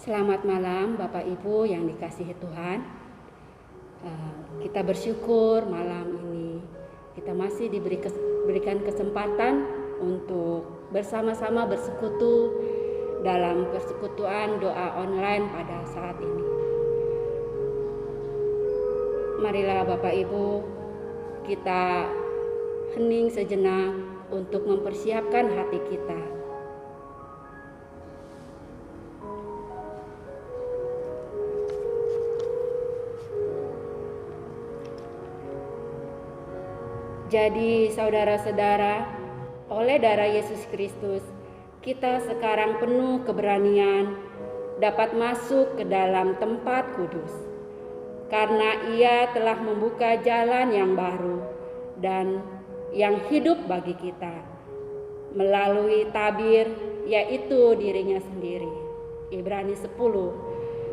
Selamat malam Bapak Ibu yang dikasihi Tuhan. Kita bersyukur malam ini kita masih diberikan kesempatan untuk bersama-sama bersekutu dalam persekutuan doa online pada saat ini. Marilah Bapak Ibu kita hening sejenak untuk mempersiapkan hati kita. Jadi saudara-saudara, oleh darah Yesus Kristus, kita sekarang penuh keberanian dapat masuk ke dalam tempat kudus. Karena Ia telah membuka jalan yang baru dan yang hidup bagi kita melalui tabir, yaitu dirinya sendiri. Ibrani 10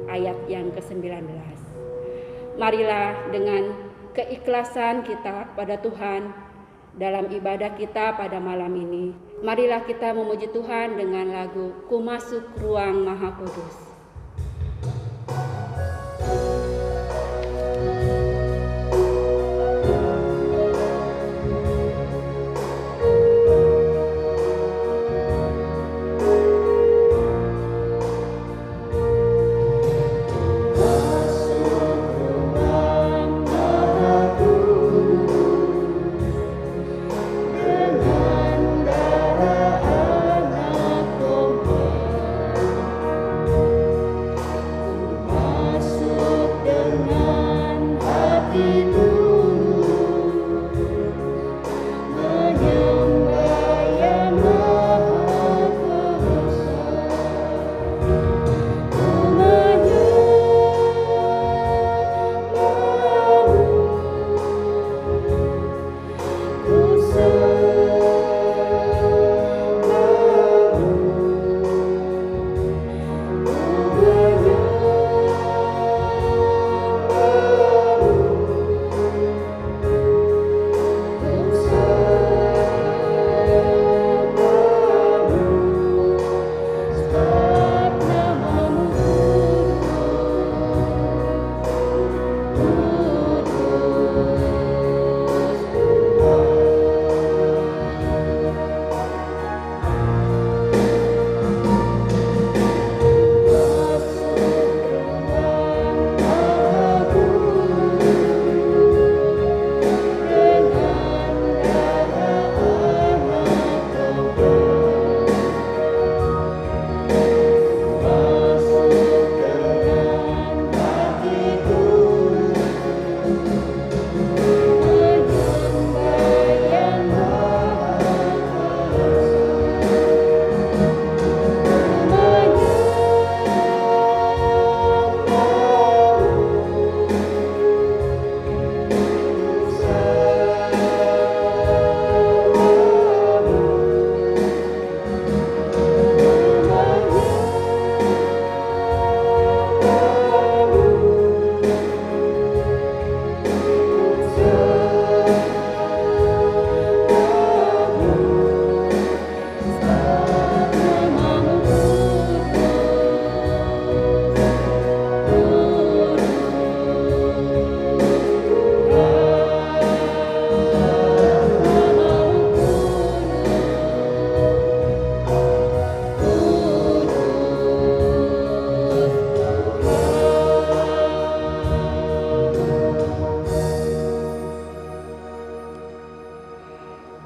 ayat yang ke-19. Marilah dengan keikhlasan kita pada Tuhan dalam ibadah kita pada malam ini. Marilah kita memuji Tuhan dengan lagu Ku Masuk Ruang Maha Kudus.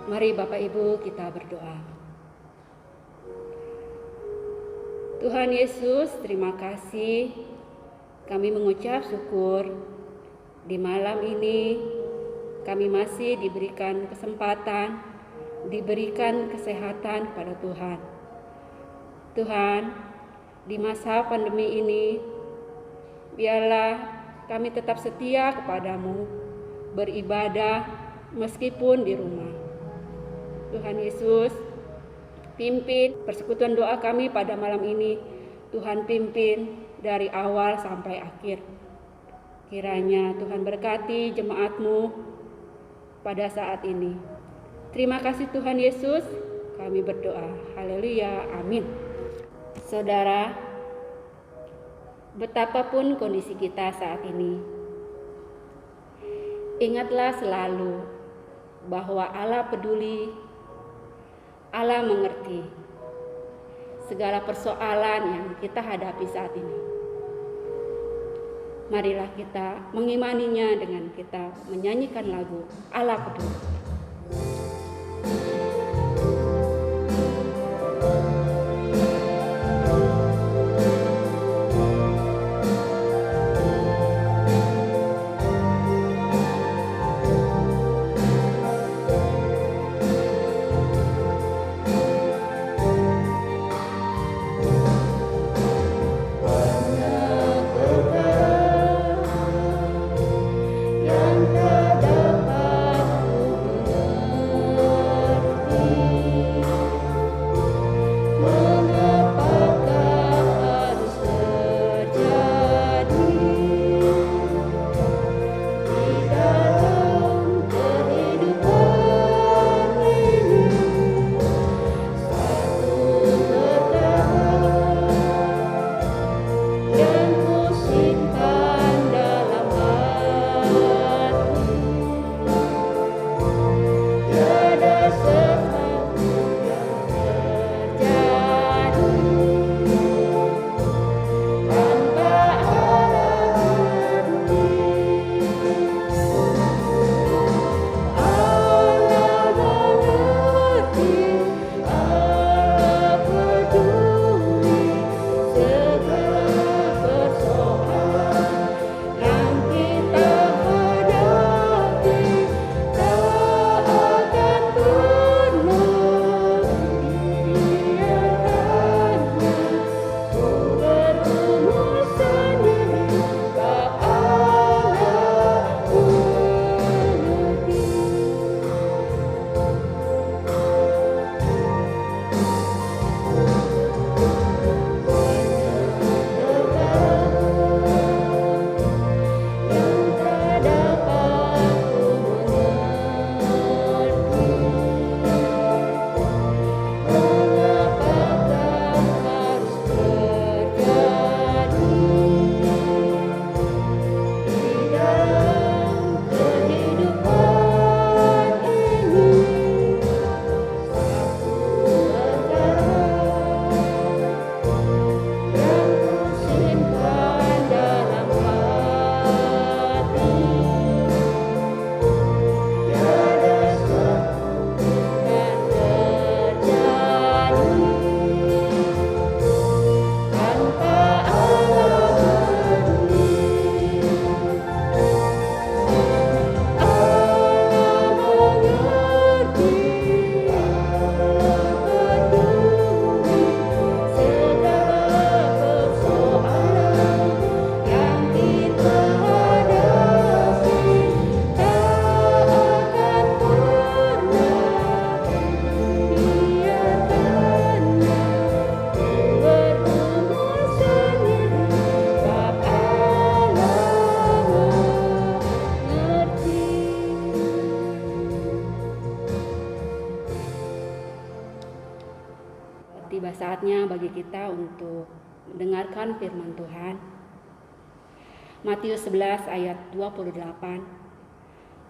Mari Bapak Ibu kita berdoa. Tuhan Yesus, terima kasih. Kami mengucap syukur di malam ini kami masih diberikan kesempatan, diberikan kesehatan kepada Tuhan. Tuhan, di masa pandemi ini, biarlah kami tetap setia kepadamu, beribadah meskipun di rumah. Tuhan Yesus, pimpin persekutuan doa kami pada malam ini. Tuhan pimpin dari awal sampai akhir. Kiranya Tuhan berkati jemaat-Mu pada saat ini. Terima kasih Tuhan Yesus, kami berdoa. Haleluya, amin. Saudara, Betapapun kondisi kita saat ini, ingatlah selalu bahwa Allah peduli, Allah mengerti segala persoalan yang kita hadapi saat ini. Marilah kita mengimaninya dengan kita menyanyikan lagu Allah peduli. Tiba saatnya bagi kita untuk mendengarkan firman Tuhan. Matius 11 ayat 28.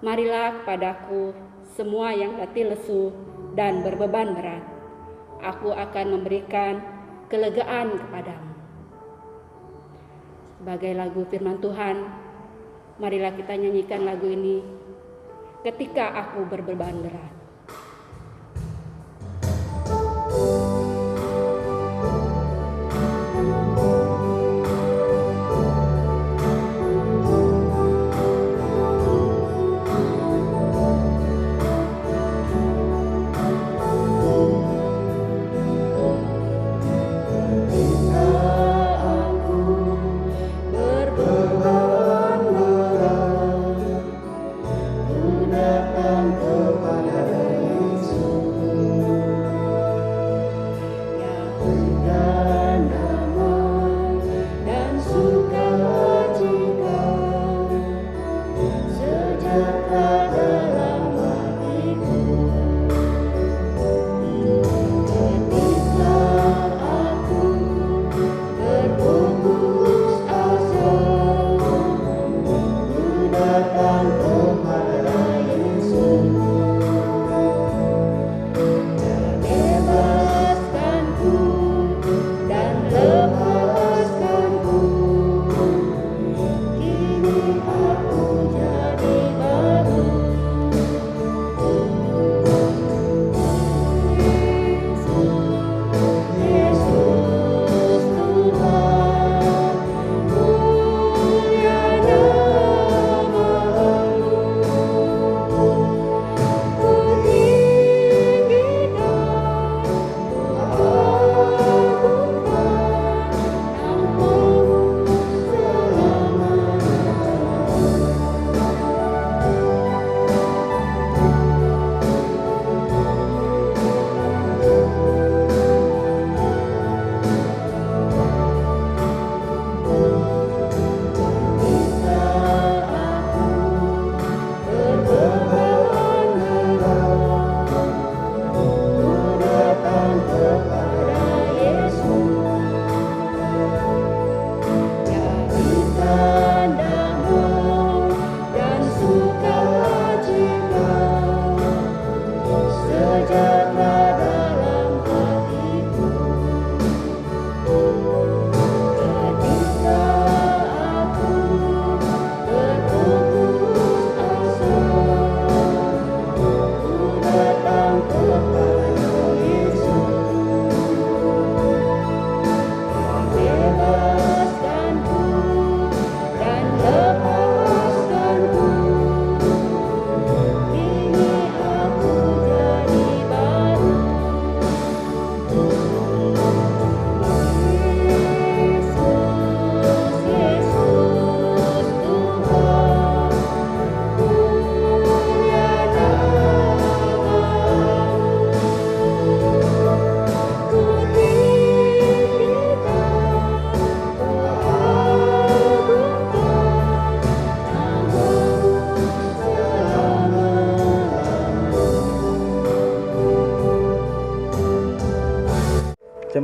Marilah kepadaku semua yang letih lesu dan berbeban berat. Aku akan memberikan kelegaan kepadamu. Sebagai lagu firman Tuhan, marilah kita nyanyikan lagu ini ketika aku berbeban berat. Datang kepada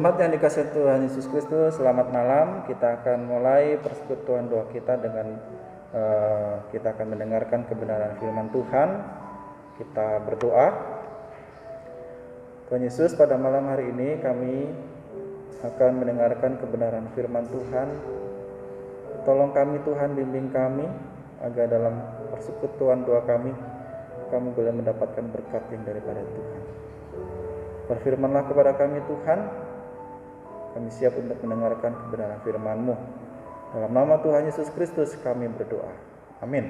Jemaat yang dikasihi Tuhan Yesus Kristus, selamat malam. Kita akan mulai persekutuan doa kita dengan kita akan mendengarkan kebenaran firman Tuhan. Kita berdoa. Tuhan Yesus, pada malam hari ini kami akan mendengarkan kebenaran firman Tuhan. Tolong kami Tuhan, bimbing kami agar dalam persekutuan doa kami boleh mendapatkan berkat yang daripada Tuhan. Berfirmanlah kepada kami Tuhan. Kami siap untuk mendengarkan kebenaran firman-Mu. Dalam nama Tuhan Yesus Kristus kami berdoa. Amin.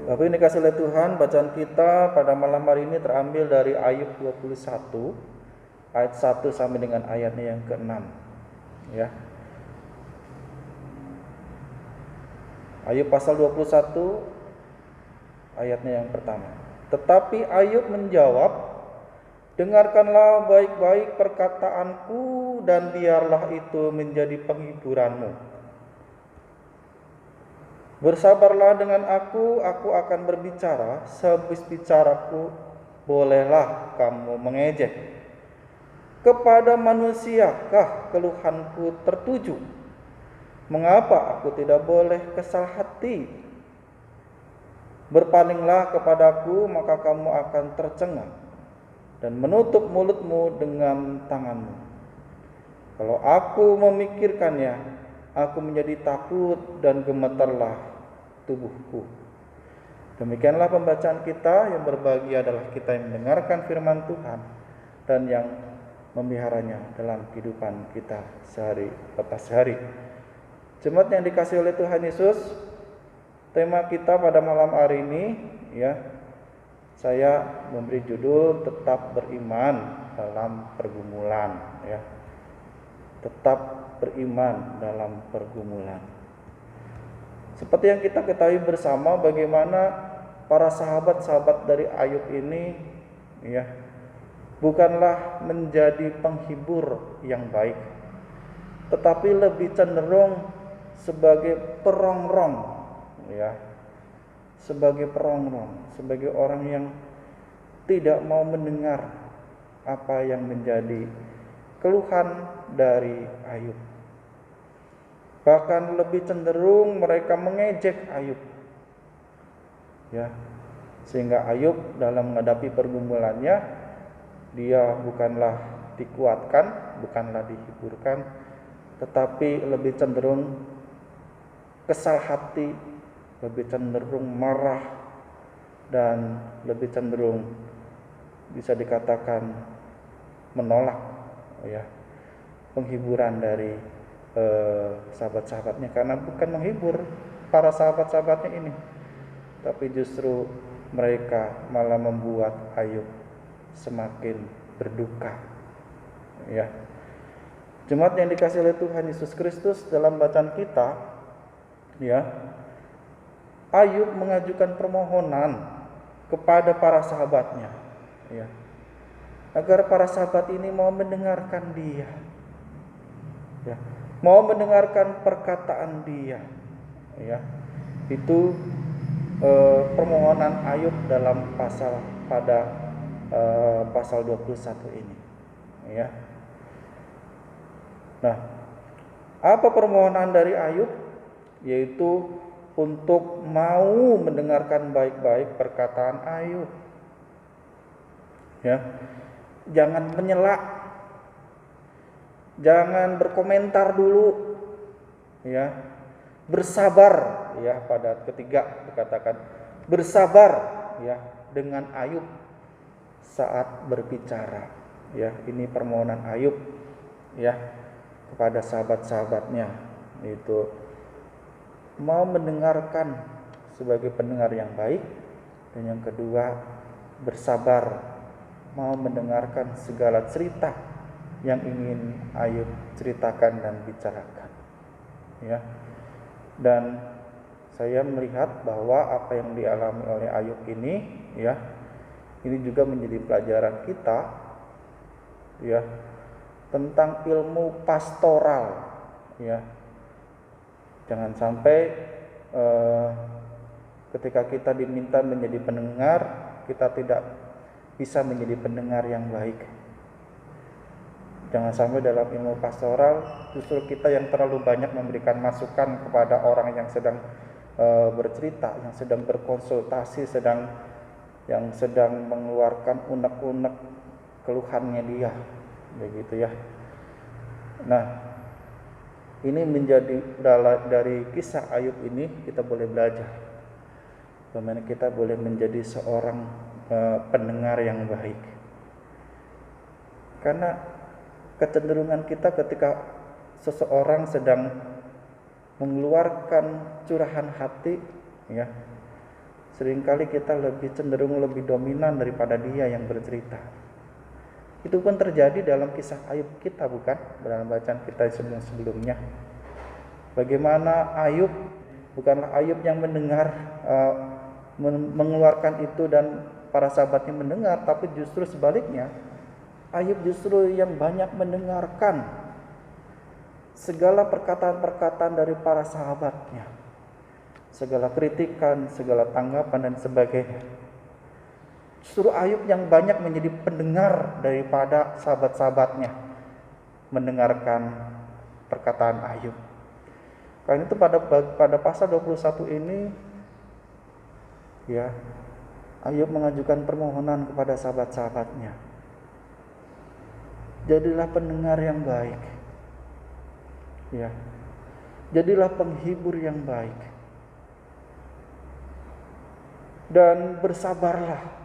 Bapak ini dikasihi oleh Tuhan, bacaan kita pada malam hari ini terambil dari Ayub 21 ayat 1 sampai dengan ayatnya yang ke-6. Ya. Ayub pasal 21 ayatnya yang pertama. Tetapi Ayub menjawab, dengarkanlah baik-baik perkataanku dan biarlah itu menjadi penghiburanmu. Bersabarlah dengan aku akan berbicara, sehabis bicaraku bolehlah kamu mengejek. Kepada manusiakah keluhanku tertuju? Mengapa aku tidak boleh kesal hati? Berpalinglah kepadaku, maka kamu akan tercengang, dan menutup mulutmu dengan tanganmu. Kalau aku memikirkannya, aku menjadi takut dan gemetarlah tubuhku. Demikianlah pembacaan kita. Yang berbahagia adalah kita yang mendengarkan firman Tuhan dan yang memeliharanya dalam kehidupan kita sehari lepas hari. Jemaat yang dikasihi oleh Tuhan Yesus, tema kita pada malam hari ini, ya, saya memberi judul tetap beriman dalam pergumulan, ya. Tetap beriman dalam pergumulan. Seperti yang kita ketahui bersama bagaimana para sahabat-sahabat dari Ayub ini, ya, bukanlah menjadi penghibur yang baik, tetapi lebih cenderung sebagai perongrong, ya. Sebagai perongrong, sebagai orang yang tidak mau mendengar apa yang menjadi keluhan dari Ayub. Bahkan lebih cenderung mereka mengejek Ayub, ya, sehingga Ayub dalam menghadapi pergumulannya, dia bukanlah dikuatkan, bukanlah dihiburkan, tetapi lebih cenderung kesal hati, lebih cenderung marah, dan lebih cenderung bisa dikatakan menolak, ya, penghiburan dari sahabat-sahabatnya, karena bukan menghibur para sahabat-sahabatnya ini, tapi justru mereka malah membuat Ayub semakin berduka, ya. Jemaat yang dikasihi oleh Tuhan Yesus Kristus, dalam bacaan kita, ya, Ayub mengajukan permohonan kepada para sahabatnya, ya, agar para sahabat ini mau mendengarkan dia, ya, mau mendengarkan perkataan dia, ya. Itu permohonan Ayub dalam pasal 21 ini, ya. Nah, apa permohonan dari Ayub? Yaitu untuk mau mendengarkan baik-baik perkataan Ayub, ya. Jangan menyela, jangan berkomentar dulu, ya. Bersabar, ya. Pada ketiga dikatakan bersabar, ya, dengan Ayub saat berbicara, ya. Ini permohonan Ayub, ya, kepada sahabat-sahabatnya, itu mau mendengarkan sebagai pendengar yang baik, dan yang kedua bersabar, mau mendengarkan segala cerita yang ingin Ayub ceritakan dan bicarakan, ya. Dan saya melihat bahwa apa yang dialami oleh Ayub ini, ya, ini juga menjadi pelajaran kita, ya, tentang ilmu pastoral, ya. Jangan sampai ketika kita diminta menjadi pendengar, kita tidak bisa menjadi pendengar yang baik, Jangan sampai dalam ilmu pastoral justru kita yang terlalu banyak memberikan masukan kepada orang yang sedang bercerita, yang sedang berkonsultasi, yang sedang mengeluarkan unek-unek keluhannya dia, begitu ya. Nah, ini menjadi dari kisah Ayub ini kita boleh belajar bagaimana kita boleh menjadi seorang pendengar yang baik. Karena kecenderungan kita ketika seseorang sedang mengeluarkan curahan hati, ya, seringkali kita cenderung lebih dominan daripada dia yang bercerita. Itu pun terjadi dalam kisah Ayub kita, bukan? Dalam bacaan kita sebelumnya. Bagaimana Ayub, bukanlah Ayub yang mendengar, mengeluarkan itu dan para sahabatnya mendengar, tapi justru sebaliknya. Ayub justru yang banyak mendengarkan segala perkataan-perkataan dari para sahabatnya, segala kritikan, segala tanggapan dan sebagainya. Justru Ayub yang banyak menjadi pendengar daripada sahabat-sahabatnya mendengarkan perkataan Ayub. Karena itu pada pasal 21 ini, ya, Ayub mengajukan permohonan kepada sahabat-sahabatnya. Jadilah pendengar yang baik, ya. Jadilah penghibur yang baik, dan bersabarlah.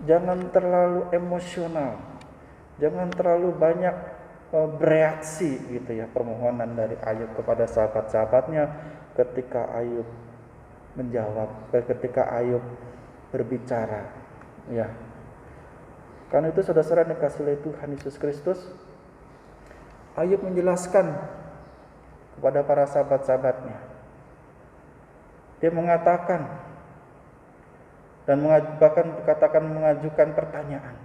Jangan terlalu emosional, jangan terlalu banyak bereaksi, gitu ya. Permohonan dari Ayub kepada sahabat-sahabatnya ketika Ayub menjawab, ketika Ayub berbicara, ya. Karena itu saudara-saudara dikasihi oleh Tuhan Yesus Kristus, Ayub menjelaskan kepada para sahabat-sahabatnya. Dia mengatakan dan bahkan mengajukan pertanyaan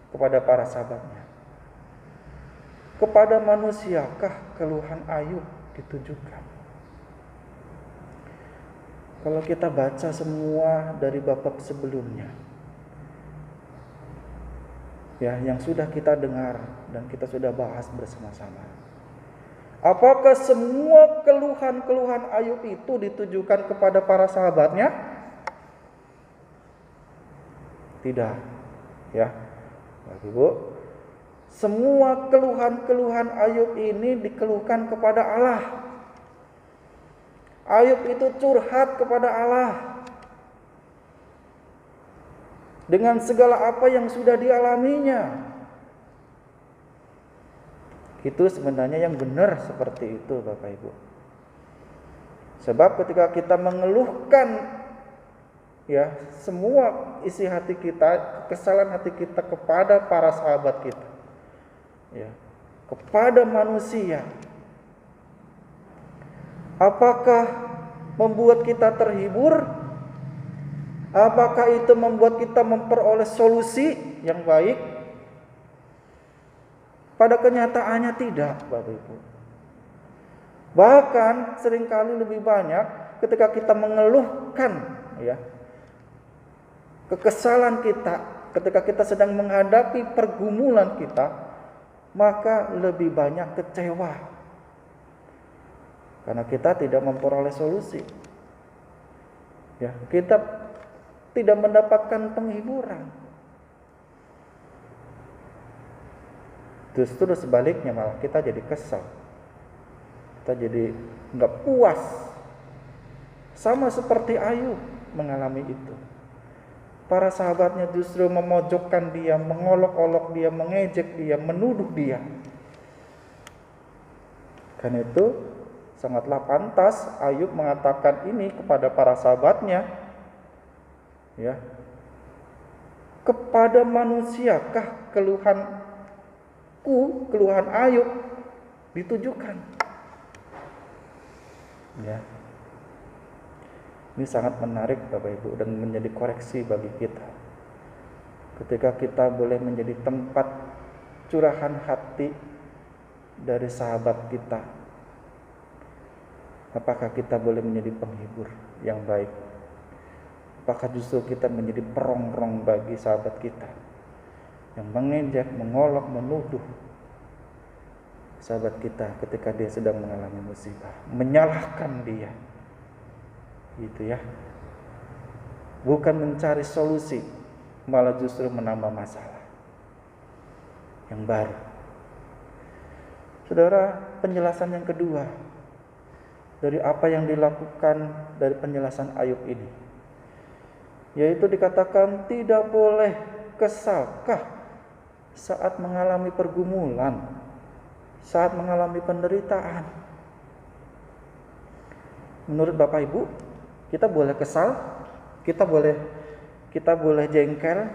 kepada para sahabatnya. Kepada manusiakah keluhan Ayub ditujukan? Kalau kita baca semua dari bab sebelumnya, ya, yang sudah kita dengar dan kita sudah bahas bersama-sama, apakah semua keluhan-keluhan Ayub itu ditujukan kepada para sahabatnya? Tidak, ya, Bapak Ibu. Semua keluhan-keluhan Ayub ini dikeluhkan kepada Allah. Ayub itu curhat kepada Allah dengan segala apa yang sudah dialaminya. Itu sebenarnya yang benar seperti itu, Bapak Ibu. Sebab ketika kita mengeluhkan, ya, semua isi hati kita, kesalahan hati kita kepada para sahabat kita, ya, kepada manusia, apakah membuat kita terhibur? Apakah itu membuat kita memperoleh solusi yang baik? Pada kenyataannya tidak, Bapak Ibu. Bahkan seringkali lebih banyak ketika kita mengeluhkan, ya, kekesalan kita, ketika kita sedang menghadapi pergumulan kita, maka lebih banyak kecewa. Karena kita tidak memperoleh solusi. Ya, kita tidak mendapatkan penghiburan. Justru sebaliknya, malah kita jadi kesal, kita jadi nggak puas, sama seperti Ayub mengalami itu. Para sahabatnya justru memojokkan dia, mengolok-olok dia, mengejek dia, menuduh dia. Karena itu sangatlah pantas Ayub mengatakan ini kepada para sahabatnya, ya, kepada manusiakah keluhan Ayub ditujukan? Ya, ini sangat menarik, Bapak Ibu, dan menjadi koreksi bagi kita. Ketika kita boleh menjadi tempat curahan hati dari sahabat kita, apakah kita boleh menjadi penghibur yang baik? Apakah justru kita menjadi perongrong bagi sahabat kita? yang mengejek, mengolok, menuduh sahabat kita ketika dia sedang mengalami musibah, menyalahkan dia, gitu ya. Bukan mencari solusi, malah justru menambah masalah yang baru. Saudara, penjelasan yang kedua dari apa yang dilakukan dari penjelasan Ayub ini, yaitu dikatakan tidak boleh kesalkah saat mengalami pergumulan, saat mengalami penderitaan. Menurut Bapak Ibu, kita boleh kesal, kita boleh jengkel,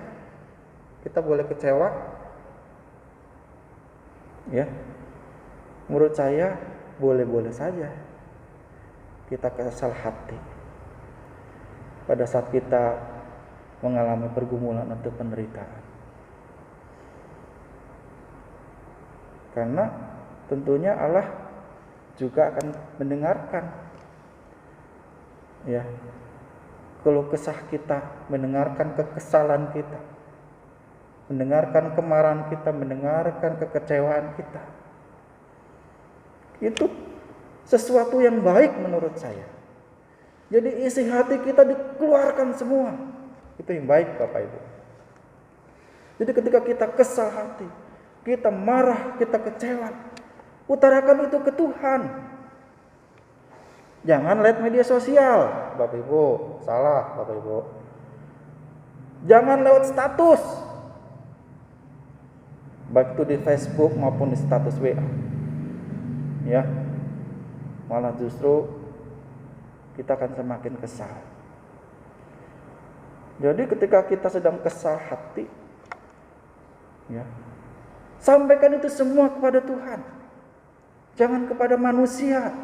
kita boleh kecewa. Ya. Menurut saya boleh-boleh saja kita kesal hati pada saat kita mengalami pergumulan atau penderitaan. Karena tentunya Allah juga akan mendengarkan ya keluh kesah kita, mendengarkan kekesalan kita, mendengarkan kemarahan kita, mendengarkan kekecewaan kita. Itu sesuatu yang baik menurut saya. Jadi isi hati kita dikeluarkan semua. Itu yang baik Bapak Ibu. Jadi ketika kita kesal hati, kita marah, kita kecewa, utarakan itu ke Tuhan. Jangan lihat media sosial, Bapak Ibu. Salah, Bapak Ibu. Jangan lewat status, baik itu di Facebook maupun di status WA. Ya, malah justru kita akan semakin kesal. Jadi ketika kita sedang kesal hati, ya, sampaikan itu semua kepada Tuhan. Jangan kepada manusia.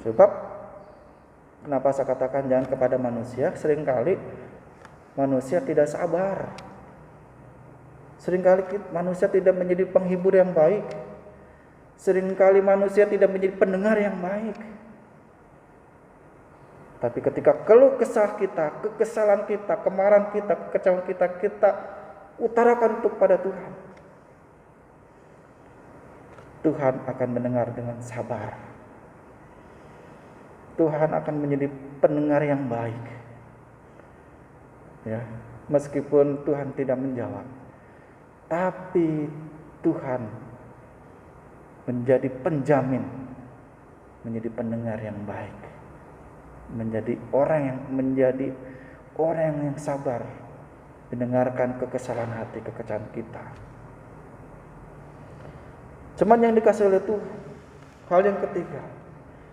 Sebab kenapa saya katakan jangan kepada manusia? Seringkali manusia tidak sabar. Seringkali manusia tidak menjadi penghibur yang baik. Seringkali manusia tidak menjadi pendengar yang baik. Tapi ketika keluh kesah kita, kekesalan kita, kemarahan kita, kekecewaan kita utarakan itu kepada Tuhan. Tuhan akan mendengar dengan sabar. Tuhan akan menjadi pendengar yang baik. Ya, meskipun Tuhan tidak menjawab, tapi Tuhan menjadi penjamin, menjadi pendengar yang baik, menjadi orang yang sabar, mendengarkan kekesalan hati, kekecewaan kita. Cuman yang dikasih oleh Tuhan, hal yang ketiga,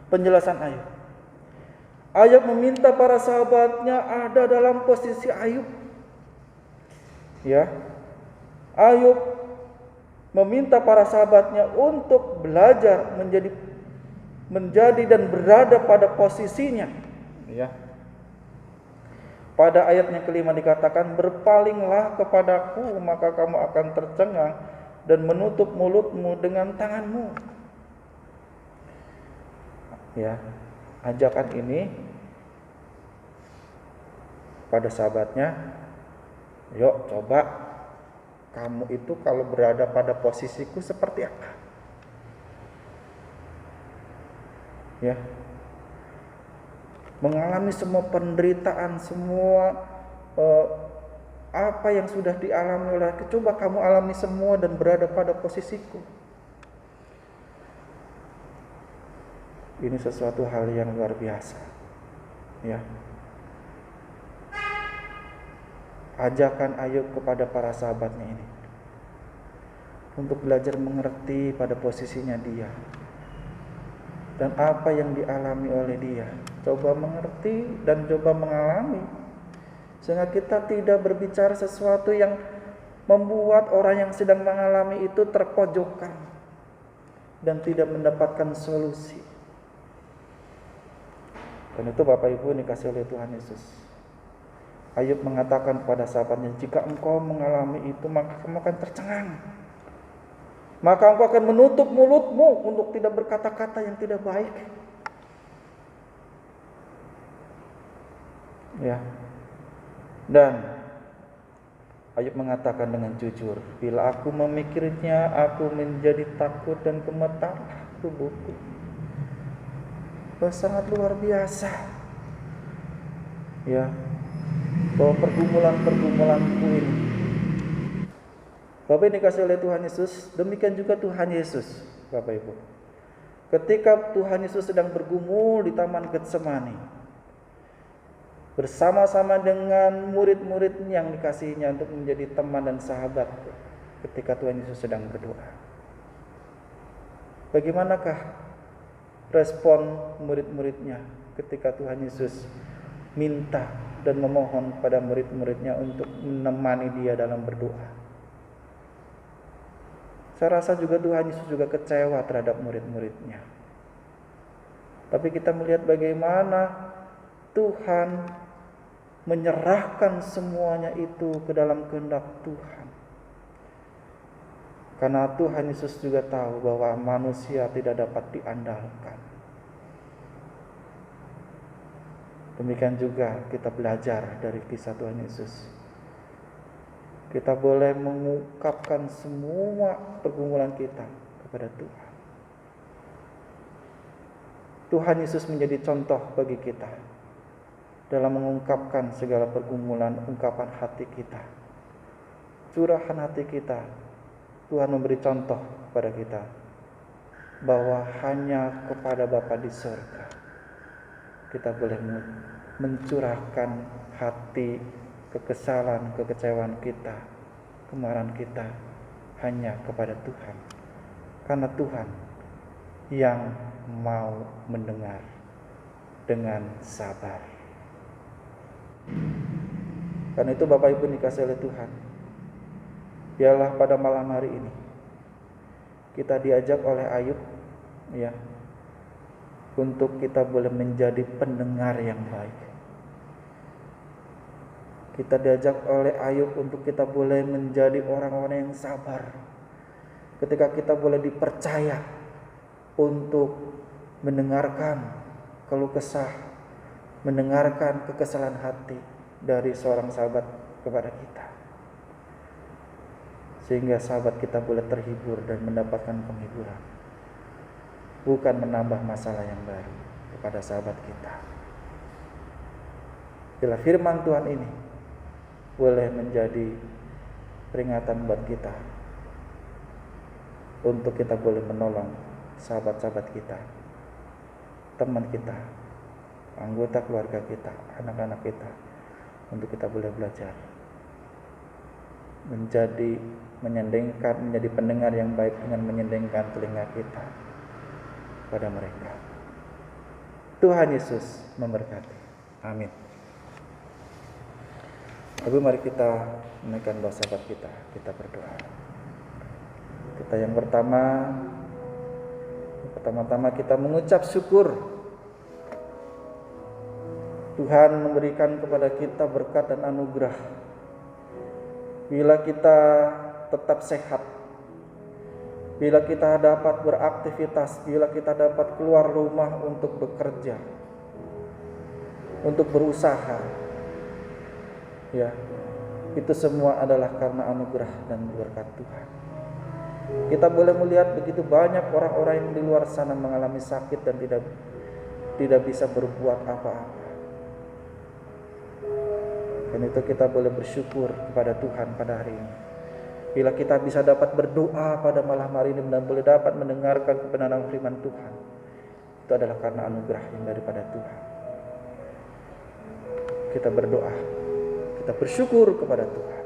penjelasan Ayub. Ayub meminta para sahabatnya ada dalam posisi Ayub. Ya, Ayub meminta para sahabatnya untuk belajar menjadi dan berada pada posisinya. Ya. Pada ayat yang kelima dikatakan, berpalinglah kepadaku maka kamu akan tercengang dan menutup mulutmu dengan tanganmu. Ya, ajakan ini pada sahabatnya, yuk coba kamu itu kalau berada pada posisiku seperti apa? Ya. Mengalami semua penderitaan, semua apa yang sudah dialami oleh aku, coba kamu alami semua dan berada pada posisiku. Ini sesuatu hal yang luar biasa. Ya. Ajakan Ayub kepada para sahabatnya ini untuk belajar mengerti pada posisinya dia dan apa yang dialami oleh dia. Coba mengerti dan coba mengalami, sehingga kita tidak berbicara sesuatu yang membuat orang yang sedang mengalami itu terpojokkan dan tidak mendapatkan solusi. Dan itu Bapak Ibu dikasih oleh Tuhan Yesus. Ayub mengatakan kepada sahabatnya, jika engkau mengalami itu maka kamu akan tercengang. Maka engkau akan menutup mulutmu untuk tidak berkata-kata yang tidak baik. Ya. Dan Ayub mengatakan dengan jujur, bila aku memikirnya, aku menjadi takut dan gemetar tubuhku. Sangat luar biasa. Ya, bahwa pergumulan-pergumulanku ini, Bapak ini dikasih oleh Tuhan Yesus, demikian juga Tuhan Yesus, Bapak Ibu. Ketika Tuhan Yesus sedang bergumul di Taman Getsemani, bersama-sama dengan murid-murid yang dikasihinya untuk menjadi teman dan sahabat ketika Tuhan Yesus sedang berdoa. Bagaimanakah respon murid-muridnya ketika Tuhan Yesus minta dan memohon pada murid-muridnya untuk menemani dia dalam berdoa? Saya rasa juga Tuhan Yesus juga kecewa terhadap murid-muridnya. Tapi kita melihat bagaimana Tuhan menyerahkan semuanya itu ke dalam kehendak Tuhan. Karena Tuhan Yesus juga tahu bahwa manusia tidak dapat diandalkan. Demikian juga kita belajar dari kisah Tuhan Yesus. Kita boleh mengungkapkan semua pergumulan kita kepada Tuhan. Tuhan Yesus menjadi contoh bagi kita dalam mengungkapkan segala pergumulan, ungkapan hati kita, curahan hati kita. Tuhan memberi contoh kepada kita bahwa hanya kepada Bapa di surga kita boleh mencurahkan hati, kekesalan, kekecewaan kita, kemarahan kita hanya kepada Tuhan. Karena Tuhan yang mau mendengar dengan sabar. Karena itu Bapak Ibu dikasih oleh Tuhan, biarlah pada malam hari ini kita diajak oleh Ayub, ya, untuk kita boleh menjadi pendengar yang baik. Kita diajak oleh Ayub untuk kita boleh menjadi orang-orang yang sabar. Ketika kita boleh dipercaya untuk mendengarkan keluh kesah, mendengarkan kekesalan hati dari seorang sahabat kepada kita. Sehingga sahabat kita boleh terhibur dan mendapatkan penghiburan. Bukan menambah masalah yang baru kepada sahabat kita. Bila firman Tuhan ini boleh menjadi peringatan buat kita untuk kita boleh menolong sahabat-sahabat kita, teman kita, anggota keluarga kita, anak-anak kita, untuk kita boleh belajar menjadi pendengar yang baik dengan menyendengkan telinga kita pada mereka. Tuhan Yesus memberkati. Amin. Tapi mari kita menaikkan doa sahabat kita berdoa. Kita yang pertama-tama kita mengucap syukur Tuhan memberikan kepada kita berkat dan anugerah. Bila kita tetap sehat, bila kita dapat beraktivitas, bila kita dapat keluar rumah untuk bekerja, untuk berusaha, ya, itu semua adalah karena anugerah dan berkat Tuhan. Kita boleh melihat begitu banyak orang-orang yang di luar sana mengalami sakit dan tidak bisa berbuat apa-apa. Dan itu kita boleh bersyukur kepada Tuhan pada hari ini. Bila kita bisa dapat berdoa pada malam hari ini dan boleh dapat mendengarkan kebenaran firman Tuhan, itu adalah karena anugerah yang daripada Tuhan. Kita berdoa, kita bersyukur kepada Tuhan.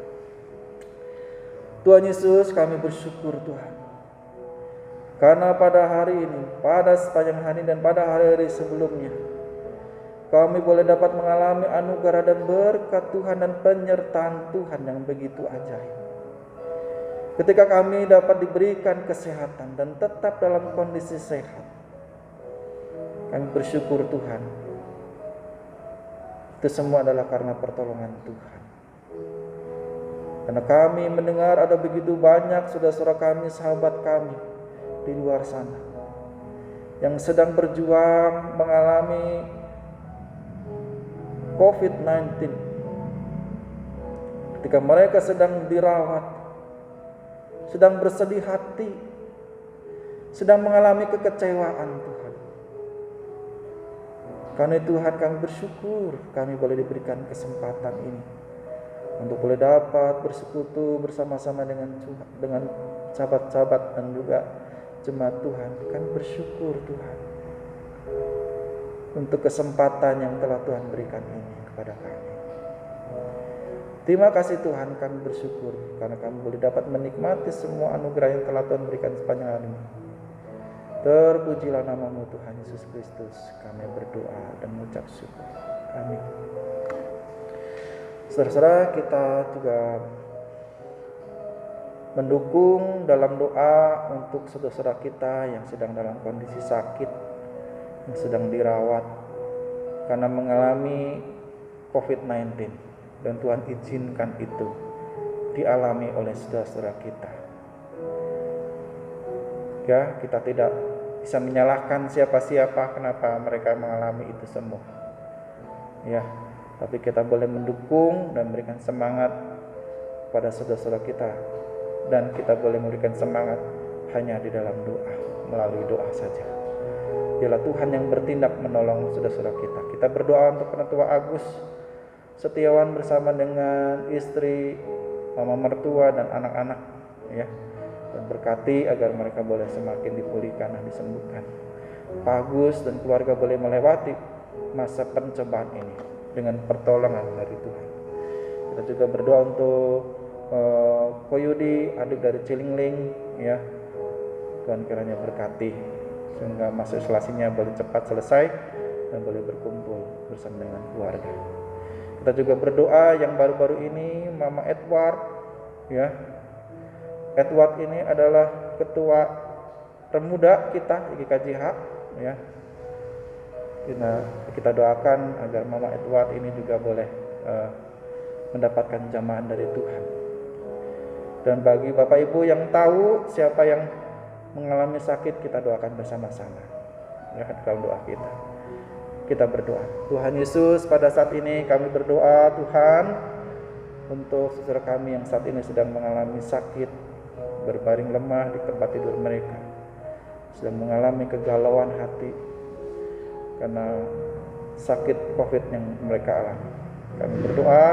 Tuhan Yesus, kami bersyukur Tuhan, karena pada hari ini, pada sepanjang hari dan pada hari-hari sebelumnya, kami boleh dapat mengalami anugerah dan berkat Tuhan dan penyertaan Tuhan yang begitu ajaib. Ketika kami dapat diberikan kesehatan dan tetap dalam kondisi sehat, kami bersyukur Tuhan. Itu semua adalah karena pertolongan Tuhan. Karena kami mendengar ada begitu banyak saudara-saudara kami, sahabat kami di luar sana yang sedang berjuang mengalami COVID-19. Ketika ketika mereka sedang dirawat, sedang bersedih hati, sedang mengalami kekecewaan Tuhan. Karena Tuhan, kami bersyukur kami boleh diberikan kesempatan ini untuk boleh dapat bersekutu bersama-sama dengan sahabat-sahabat dan juga jemaat Tuhan. Kami bersyukur Tuhan untuk kesempatan yang telah Tuhan berikan ini kepada kami. Terima kasih Tuhan, kami bersyukur karena kami boleh dapat menikmati semua anugerah yang telah Tuhan berikan sepanjang hari ini. Terpujilah nama-Mu Tuhan Yesus Kristus. Kami berdoa dan mengucap syukur. Amin. Saudara-saudara, kita juga mendukung dalam doa untuk saudara-saudara kita yang sedang dalam kondisi sakit, yang sedang dirawat karena mengalami COVID-19, dan Tuhan izinkan itu dialami oleh saudara-saudara kita. Ya, kita tidak bisa menyalahkan siapa-siapa kenapa mereka mengalami itu semua. Ya, tapi kita boleh mendukung dan memberikan semangat pada saudara-saudara kita, dan kita boleh memberikan semangat hanya di dalam doa, melalui doa saja. Dialah Tuhan yang bertindak menolong saudara-saudara kita. Kita berdoa untuk Penatua Agus Setiawan bersama dengan istri, mama mertua dan anak-anak, ya. Dan berkati agar mereka boleh semakin dipulihkan dan disembuhkan. Pak Agus dan keluarga boleh melewati masa pencobaan ini dengan pertolongan dari Tuhan. Kita juga berdoa untuk Koyudi, adik dari Cilingling, ya. Tuhan kiranya berkati sehingga masa isolasinya boleh cepat selesai dan boleh berkumpul bersama dengan keluarga. Kita juga berdoa yang baru-baru ini Mama Edward, ya. Edward ini adalah ketua termuda kita GKJH, ya. Kita doakan agar Mama Edward ini juga boleh mendapatkan jamahan dari Tuhan. Dan bagi Bapak Ibu yang tahu siapa yang mengalami sakit, kita doakan bersama-sama, ya, dalam doa kita. Kita berdoa. Tuhan Yesus, pada saat ini kami berdoa Tuhan untuk saudara kami yang saat ini sedang mengalami sakit, berbaring lemah di tempat tidur mereka, sedang mengalami kegalauan hati karena sakit COVID yang mereka alami. Kami berdoa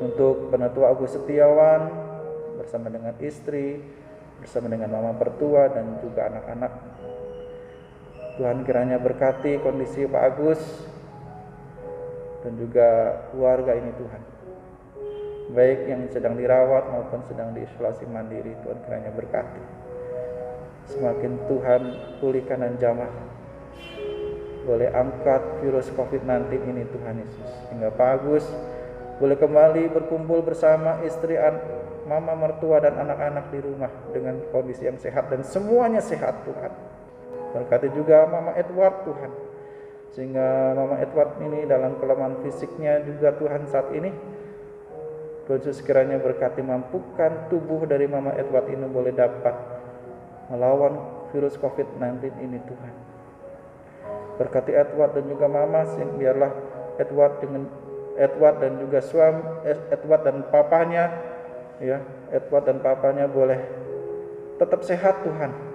untuk Penatua Agus Setiawan bersama dengan istri, bersama dengan mama mertua dan juga anak-anak. Tuhan kiranya berkati kondisi Pak Agus dan juga keluarga ini Tuhan, baik yang sedang dirawat maupun sedang diisolasi mandiri. Tuhan kiranya berkati, semakin Tuhan pulihkan dan jamah, boleh angkat virus COVID-19 ini Tuhan Yesus, hingga Pak Agus boleh kembali berkumpul bersama istri, mama mertua dan anak-anak di rumah dengan kondisi yang sehat dan semuanya sehat Tuhan. Berkati juga Mama Edward Tuhan, sehingga Mama Edward ini dalam kelemahan fisiknya juga Tuhan saat ini, Tuhan Yesus kiranya berkati, mampukan tubuh dari Mama Edward ini boleh dapat melawan virus COVID-19 ini Tuhan. Berkati Edward dan juga Mama, biarlah Edward dan juga suami Edward dan papanya, ya, Edward dan papanya boleh tetap sehat Tuhan,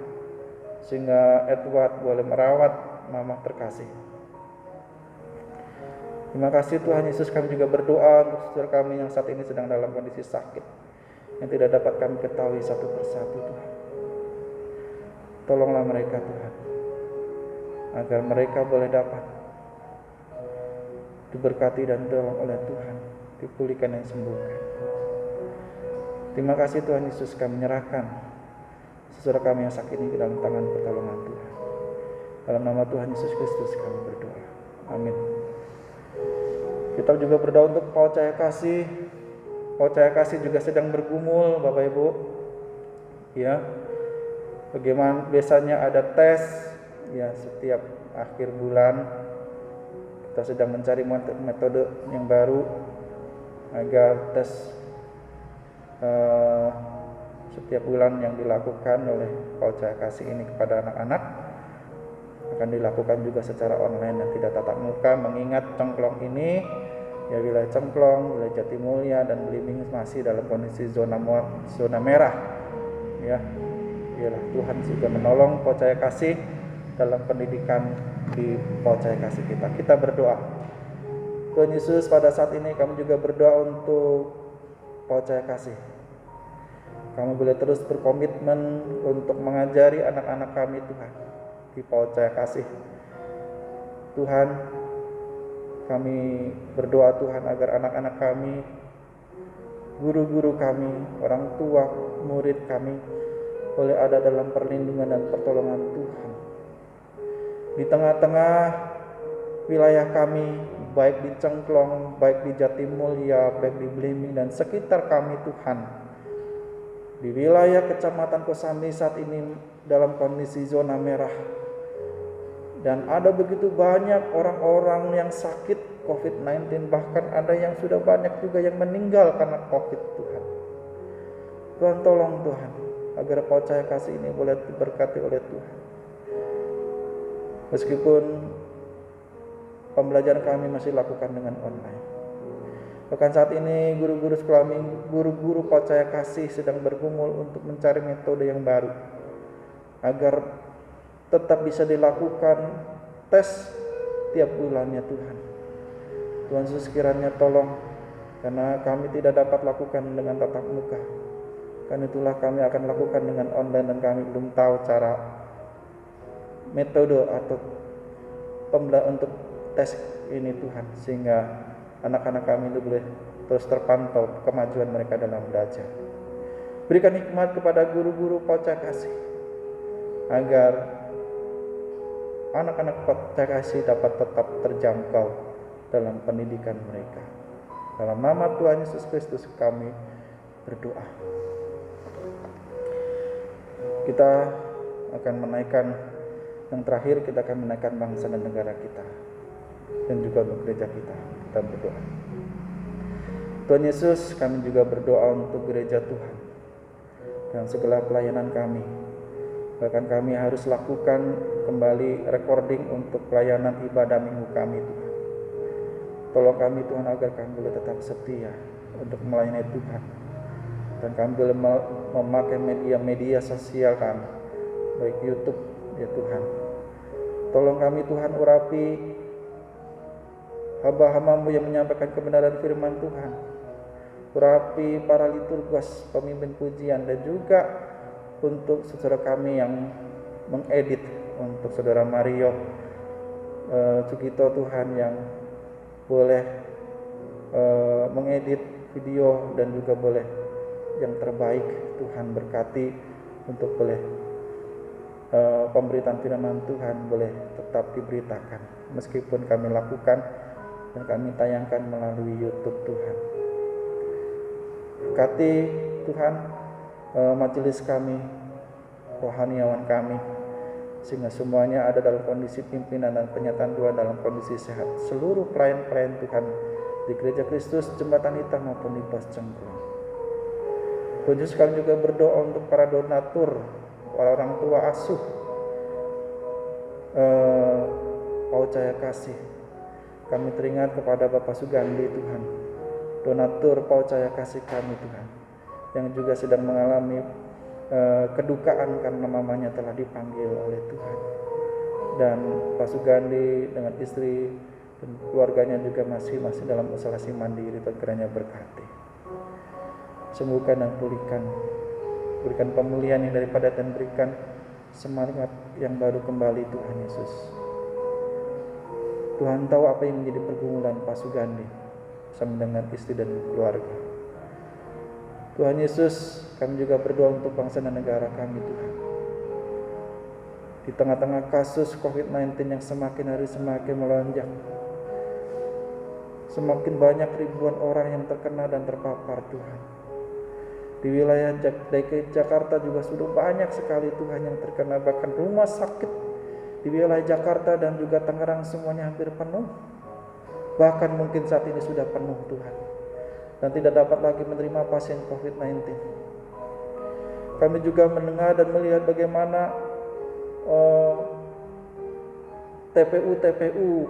sehingga Edward boleh merawat Mama terkasih. Terima kasih Tuhan Yesus, kami juga berdoa untuk saudara kami yang saat ini sedang dalam kondisi sakit, yang tidak dapat kami ketahui satu persatu Tuhan. Tolonglah mereka Tuhan, agar mereka boleh dapat diberkati dan tolong oleh Tuhan, dipulihkan dan sembuhkan. Terima kasih Tuhan Yesus, kami menyerahkan saudara kami yang sakit ini ke dalam tangan pertolongan Tuhan. Dalam nama Tuhan Yesus Kristus kami berdoa. Amin. Kita juga berdoa untuk Paul Cahaya Kasih. Paul Cahaya Kasih juga sedang bergumul Bapak Ibu, ya. Bagaimana biasanya ada tes, ya, setiap akhir bulan. Kita sedang mencari metode yang baru agar tes setiap bulan yang dilakukan oleh Paul Cahaya Kasih ini kepada anak-anak akan dilakukan juga secara online dan tidak tatap muka, mengingat congklong ini Ya, wilayah Cengklong, wilayah Jatimulya dan Belimbing masih dalam kondisi zona merah. Ya, biarlah Tuhan juga menolong Paucaya Kasih dalam pendidikan di Paucaya Kasih kita. Kita berdoa. Tuhan Yesus, pada saat ini kami juga berdoa untuk Paucaya Kasih. Kami boleh terus berkomitmen untuk mengajari anak-anak kami Tuhan di Paucaya Kasih. Tuhan, kami berdoa Tuhan agar anak-anak kami, guru-guru kami, orang tua, murid kami boleh ada dalam perlindungan dan pertolongan Tuhan. Di tengah-tengah wilayah kami, baik di Cengklong, baik di Jatimulya, baik di Belimbing dan sekitar kami Tuhan, di wilayah Kecamatan Kosambi saat ini dalam kondisi zona merah, dan ada begitu banyak orang-orang yang sakit COVID-19, bahkan ada yang sudah banyak juga yang meninggal karena COVID Tuhan. Tuhan tolong Tuhan, agar Paucaya Kasih ini boleh diberkati oleh Tuhan. Meskipun pembelajaran kami masih lakukan dengan online. Bahkan saat ini guru-guru sekolah minggu, guru-guru Paucaya Kasih sedang bergumul untuk mencari metode yang baru agar tetap bisa dilakukan tes tiap bulannya Tuhan. Tuhan Yesus kiranya tolong, karena kami tidak dapat lakukan dengan tatap muka. Karena itulah kami akan lakukan dengan online dan kami belum tahu cara metode atau untuk tes ini Tuhan, sehingga anak-anak kami itu boleh terus terpantau kemajuan mereka dalam belajar. Berikan hikmat kepada guru-guru Paucaya Kasih agar anak-anak Paucaya Kasih dapat tetap terjangkau dalam pendidikan mereka. Dalam nama Tuhan Yesus Kristus kami berdoa. Kita akan menaikkan yang terakhir, kita akan menaikkan bangsa dan negara kita dan juga untuk gereja kita. Kita berdoa. Tuhan Yesus, kami juga berdoa untuk gereja Tuhan dan segala pelayanan kami. Bahkan kami harus lakukan kembali recording untuk pelayanan ibadah minggu kami Tuhan. Tolong kami Tuhan agar kami boleh tetap setia untuk melayani Tuhan. Dan kami boleh memakai media-media sosial kami, baik YouTube ya Tuhan. Tolong kami Tuhan, urapi hamba-hamba-Mu yang menyampaikan kebenaran firman Tuhan. Urapi para liturgos, pemimpin pujian, dan juga untuk saudara kami yang mengedit, untuk saudara Mario Sugito Tuhan yang boleh mengedit video dan juga boleh yang terbaik. Tuhan berkati untuk boleh pemberitaan firman Tuhan boleh tetap diberitakan meskipun kami lakukan dan kami tayangkan melalui YouTube Tuhan. Berkati Tuhan majelis kami, rohaniawan kami, sehingga semuanya ada dalam kondisi pimpinan dan penyataan Tuhan dalam kondisi sehat. Seluruh pelayan-pelayan Tuhan di Gereja Kristus Jembatan Hitam maupun di Pos Cengklong. Tuhan Yesus, kami juga berdoa untuk para donatur, para orang tua asuh Paucaya Kasih. Kami teringat kepada Bapak Sugandi Tuhan, donatur Paucaya Kasih kami Tuhan, yang juga sedang mengalami kedukaan karena mamanya telah dipanggil oleh Tuhan. Dan Pak Sugandi dengan istri dan keluarganya juga masih dalam isolasi mandiri. Tuhan kiranya berkati, sembuhkan dan pulihkan, berikan pemulihan yang daripada dan berikan semangat yang baru kembali Tuhan Yesus. Tuhan tahu apa yang menjadi pergumulan Pak Sugandi bersama dengan istri dan keluarga. Tuhan Yesus, kami juga berdoa untuk bangsa dan negara kami Tuhan. Di tengah-tengah kasus COVID-19 yang semakin hari semakin melonjak, semakin banyak ribuan orang yang terkena dan terpapar Tuhan. Di wilayah DKI Jakarta juga sudah banyak sekali Tuhan yang terkena, bahkan rumah sakit di wilayah Jakarta dan juga Tangerang semuanya hampir penuh. Bahkan mungkin saat ini sudah penuh Tuhan, dan tidak dapat lagi menerima pasien COVID-19. Kami juga mendengar dan melihat bagaimana TPU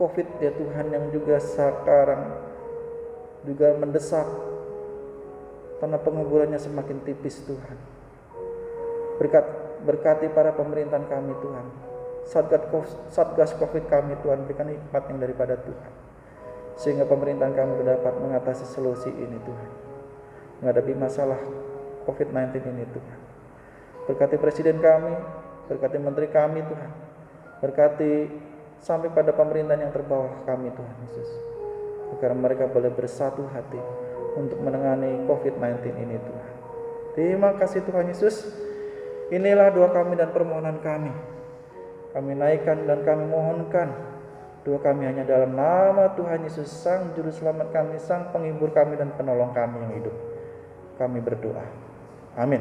COVID ya Tuhan, yang juga sekarang juga mendesak karena penguburannya semakin tipis Tuhan. Berkati para pemerintahan kami Tuhan, Satgas COVID kami Tuhan, berikan hikmat yang daripada Tuhan, sehingga pemerintahan kami dapat mengatasi solusi ini Tuhan, menghadapi masalah COVID-19 ini Tuhan. Berkati presiden kami, berkati menteri kami Tuhan, berkati sampai pada pemerintahan yang terbawah kami Tuhan Yesus, agar mereka boleh bersatu hati untuk menangani COVID-19 ini Tuhan. Terima kasih Tuhan Yesus. Inilah doa kami dan permohonan kami. Kami naikkan dan kami mohonkan doa kami hanya dalam nama Tuhan Yesus, Sang Juru Selamat kami, Sang Penghibur kami dan Penolong kami yang hidup. Kami berdoa. Amin.